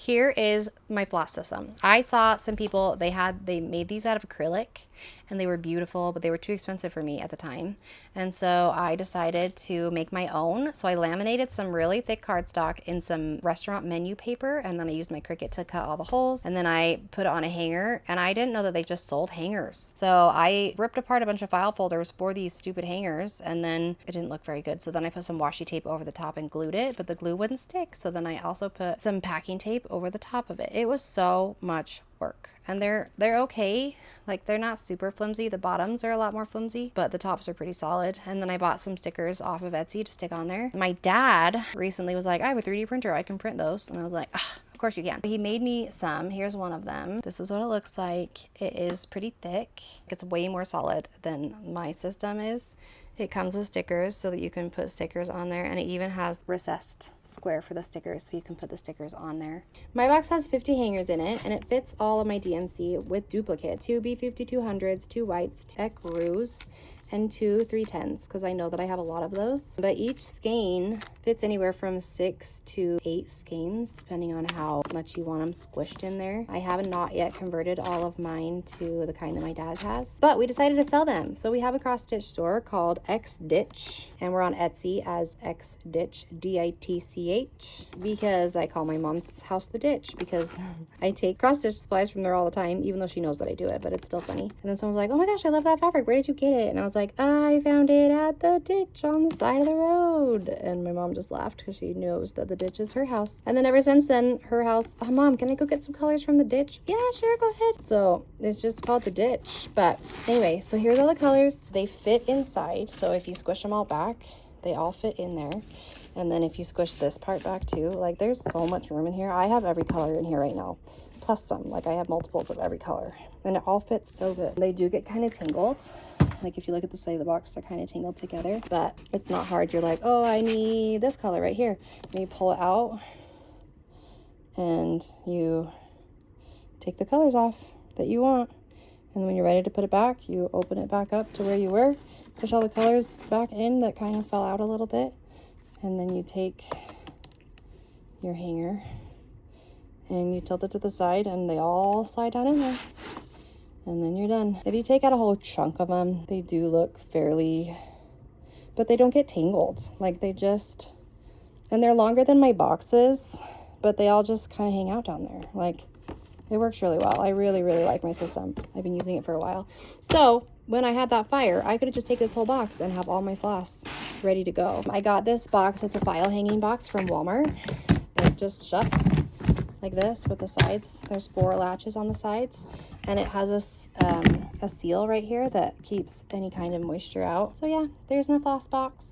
Here is my floss system. I saw some people, they made these out of acrylic and they were beautiful, but they were too expensive for me at the time. And so I decided to make my own. So I laminated some really thick cardstock in some restaurant menu paper, and then I used my Cricut to cut all the holes, and then I put it on a hanger, and I didn't know that they just sold hangers. So I ripped apart a bunch of file folders for these stupid hangers, and then it didn't look very good. So then I put some washi tape over the top and glued it, but the glue wouldn't stick. So then I also put some packing tape over the top of it. It was so much work, and they're okay. Like, they're not super flimsy. The bottoms are a lot more flimsy, but the tops are pretty solid. And then I bought some stickers off of Etsy to stick on there. My dad recently was like, I have a 3D printer, I can print those. And I was like, ah, of course you can. He made me some. Here's one of them. This is what it looks like. It is pretty thick. It's way more solid than my system is. It comes with stickers so that you can put stickers on there, and it even has recessed square for the stickers so you can put the stickers on there. My box has 50 hangers in it, and it fits all of my DMC with duplicate. 2 B5200s, 2 whites, 2 ecrues, and 2 310s, because I know that I have a lot of those. But each skein fits anywhere from 6 to 8 skeins, depending on how much you want them squished in there. I have not yet converted all of mine to the kind that my dad has, but we decided to sell them. So we have a cross-stitch store called XDitch, and we're on Etsy as XDitch, DITCH, because I call my mom's house the ditch, because I take cross-stitch supplies from there all the time, even though she knows that I do it, but it's still funny. And then someone's like, oh my gosh, I love that fabric, where did you get it? And I was like, I found it at the ditch on the side of the road. And my mom just laughed because she knows that the ditch is her house. And then ever since then, her house, oh, Mom, can I go get some colors from the ditch? Yeah, sure, go ahead. So it's just called the ditch. But anyway, so here's all the colors. They fit inside. So if you squish them all back, they all fit in there. And then if you squish this part back too, like, there's so much room in here. I have every color in here right now, plus some. Like, I have multiples of every color, and it all fits so good. They do get kind of tangled. Like, if you look at the side of the box, they're kind of tangled together, but it's not hard. You're like, oh, I need this color right here. And you pull it out and you take the colors off that you want. And then when you're ready to put it back, you open it back up to where you were, push all the colors back in that kind of fell out a little bit. And then you take your hanger and you tilt it to the side, and they all slide down in there. And then you're done. If you take out a whole chunk of them, they do look fairly, but they don't get tangled. Like, they just, and they're longer than my boxes, but they all just kind of hang out down there. Like, it works really well. I really, really like my system. I've been using it for a while. So when I had that fire, I could have just taken this whole box and have all my floss ready to go. I got this box. It's a file hanging box from Walmart. It just shuts like this with the sides. There's 4 latches on the sides, and it has a seal right here that keeps any kind of moisture out. So yeah, there's my floss box.